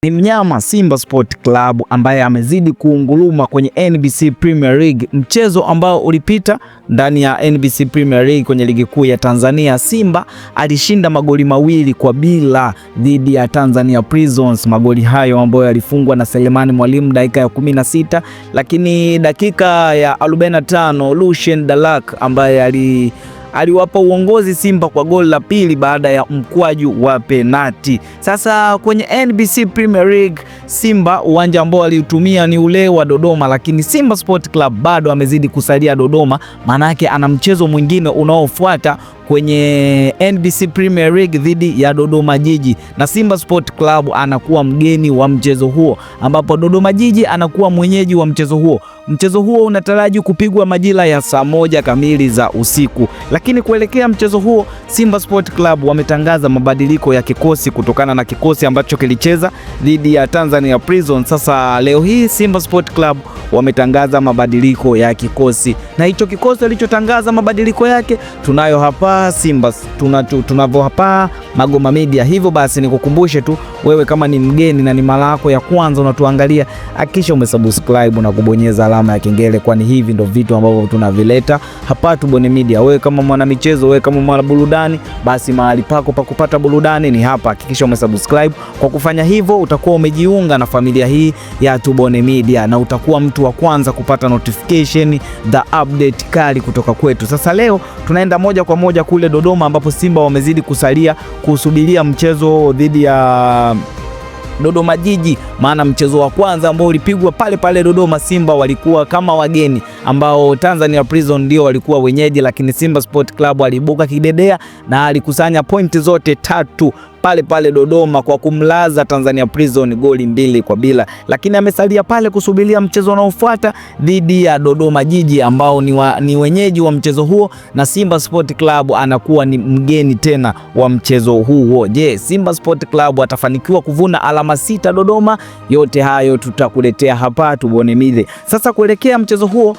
Ni mnyama Simba Sport Club ambaye amezidi kuunguruma kwenye NBC Premier League, mchezo ambao ulipita ndani ya NBC Premier League kwenye ligi kuu ya Tanzania. Simba alishinda magoli 2-0 dhidi ya Tanzania Prisons. Magoli hayo ambayo yalifungwa na Selemani Mwalimu dakika ya 16, lakini dakika ya 45 Lucien Dalak ambaye aliwapa uongozi Simba kwa goli la pili baada ya mkwaju wa penati. Sasa kwenye NBC Premier League, Simba uwanja ambao aliutumia ni ule wa Dodoma, lakini Simba Sport Club bado amezidi kusalia Dodoma, maana yake ana mchezo mwingine unaofuata kwenye NBC Premier League dhidi ya Dodoma Jiji, na Simba Sport Club anakuwa mgeni wa mchezo huo, ambapo Dodoma Jiji anakuwa mwenyeji wa mchezo huo. Mchezo huo unataraji kupigwa majira ya saa 1 kamili za usiku. Lakini kuelekea mchezo huo, Simba Sport Club wametangaza mabadiliko ya kikosi kutokana na kikosi ambacho kilicheza dhidi ya Tanzania Prison. Sasa leo hii Simba Sport Club wametangaza mabadiliko ya kikosi, na hicho kikosi alichotangaza mabadiliko yake tunayo hapa Simba, tunavyo hapa Magoma Media. Hivyo basi nikukumbushe tu wewe, kama ni mgeni na ni mara yako ya kwanza unatuangalia, hakikisha umesubscribe na kubonyeza alama ya kengele, kwani hivi ndio vitu ambavyo tunavileta hapa Tubone Media. Wewe kama mwana michezo, wewe kama mwana burudani, basi mahali pako pa kupata burudani ni hapa. Hakikisha umesubscribe. Kwa kufanya hivyo utakuwa umejiunga na familia hii ya Tubone Media na utakuwa mtu wa kwanza kupata notification the update kali kutoka kwetu. Sasa leo tunaenda moja kwa moja kule Dodoma, ambapo Simba wamezidi kusalia kusubiria mchezo dhidi ya Dodoma Jiji, maana mchezo wa kwanza ambao ulipigwa pale pale Dodoma, Simba walikuwa kama wageni, ambao Tanzania Prison ndio walikuwa wenyeji, lakini Simba Sport Club aliibuka kidedea na alikusanya pointi zote 3 pale pale Dodoma kwa kumlaza Tanzania Prison goli 2-0, lakini amesalia pale kusubiria mchezo unaofuata dhidi ya Dodoma Jiji ambao ni wenyeji wa mchezo huo, na Simba Sport Club anakuwa ni mgeni tena wa mchezo huo. Je, Simba Sport Club atafanikiwa kuvuna alama 6 Dodoma? Yote hayo tutakuletea hapa Tubone Media. Sasa kuelekea mchezo huo,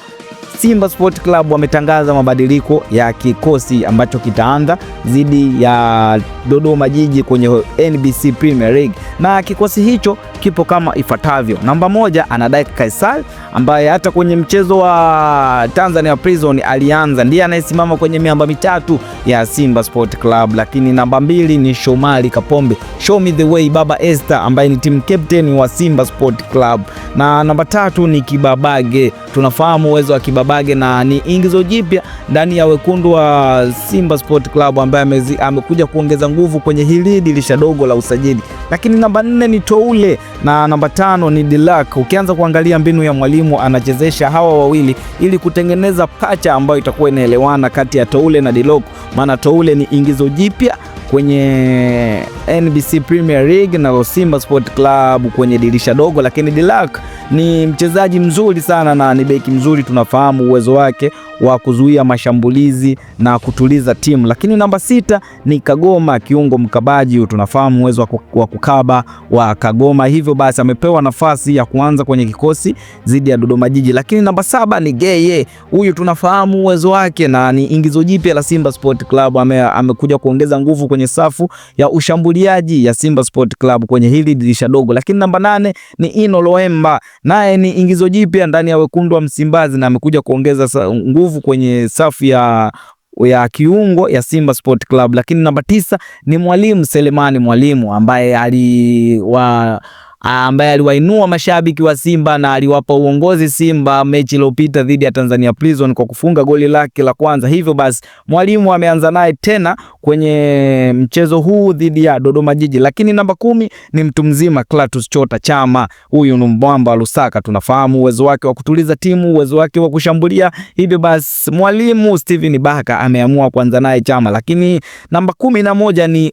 Simba Sport Club wametangaza mabadiliko ya kikosi ambacho kitaanza dhidi ya Dodoma Jiji kwenye NBC Premier League, na kikosi hicho kipo kama ifuatavyo. Namba 1 anadai Kaisal, ambaye hata kwenye mchezo wa Tanzania Prison alianza, ndiye anayesimama kwenye miamba mitatu ya Simba Sport Club. Lakini namba 2 ni Shomari Kapombe, show me the way Baba Esther, ambaye ni team captain wa Simba Sport Club, na namba 3 ni Kibabage. Tunafahamu uwezo wa Kibabage na ni ingizo jipya ndani ya wekundu wa Simba Sport Club, ambaye amekuja kuongeza nguvu kwenye hili dirisha dogo la usajili. Lakini namba 4 ni Toule na namba 5 ni Dilak. Ukianza kuangalia mbinu ya mwalimu, anachezesha hawa wawili ili kutengeneza pacha ambayo itakuwa inaelewana kati ya Toule na Dilok, maana Toule ni ingizo jipya kwenye NBC Premier League na Simba Sport Club kwenye dirisha dogo, lakini Dilak ni mchezaji mzuri sana na ni beki mzuri, tunafahamu uwezo wake wa kuzuia mashambulizi na kutuliza timu. Lakini namba 6 ni Kagoma, kiungo mkabaji, tunafahamu uwezo wa kukaba wa Kagoma, hivyo basi amepewa nafasi ya kuanza kwenye kikosi dhidi ya Dodoma Jiji. Lakini namba 7 ni Geye, huyu tunafahamu uwezo wake na ni ingizo jipya la Simba Sport Club, amekuja kuongeza nguvu kwenye safu ya ushambuliaji ya Simba Sport Club kwenye hili dirisha dogo. Lakini namba 8 ni Ino Loemba, naye ni ingizo jipya ndani ya wekundu wa Msimbazi na amekuja kuongeza nguvu kwenye safu ya kiungo ya Simba Sport Club. Lakini namba 9 ni Mwalimu Selemani Mwalimu, ambaye aliwainua mashabiki wa Simba na aliwapa uongozi Simba mechi iliyopita dhidi ya Tanzania Prison kwa kufunga goli lake la kwanza. Hivyo basi Mwalimu ameanza naye tena kwenye mchezo huu dhidi ya Dodoma Jiji. Lakini namba 10 ni mtu mzima Clatous Chota Chama, huyu ni mwamba wa Lusaka, tunafahamu uwezo wake wa kutuliza timu, uwezo wake wa kushambulia. Hivyo basi Mwalimu Steven Baka ameamua kuanza naye Chama. Lakini namba 11 ni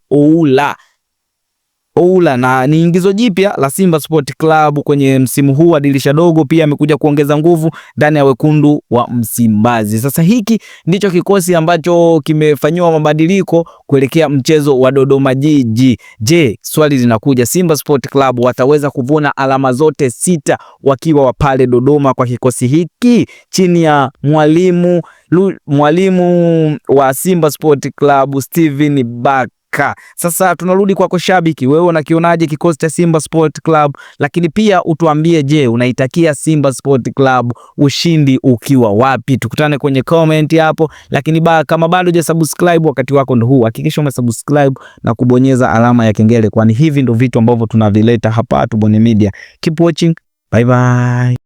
Oula na ni ingizo jipya la Simba Sport Club kwenye msimu huu wa dirisha dogo, pia amekuja kuongeza nguvu ndani ya wekundu wa Msimbazi. Sasa hiki ndicho kikosi ambacho kimefanywa mabadiliko kuelekea mchezo wa Dodoma Jiji. Je, swali linakuja, Simba Sport Club wataweza kuvuna alama zote 6 wakiwa pale Dodoma kwa kikosi hiki chini ya mwalimu wa Simba Sport Club Steven Baka? Afrika. Sasa tunarudi kwako shabiki, wewe unakionaje kikosi cha Simba Sport Club? Lakini pia utuambie, je, unaitakia Simba Sport Club ushindi ukiwa wapi? Tukutane kwenye comment hapo. Lakini kama bado hujasubscribe, wakati wako ndo huu, hakikisha umesubscribe na kubonyeza alama ya kengele, kwani hivi ndo vitu ambavyo tunavileta hapa Tubone Media. Keep watching. Bye bye.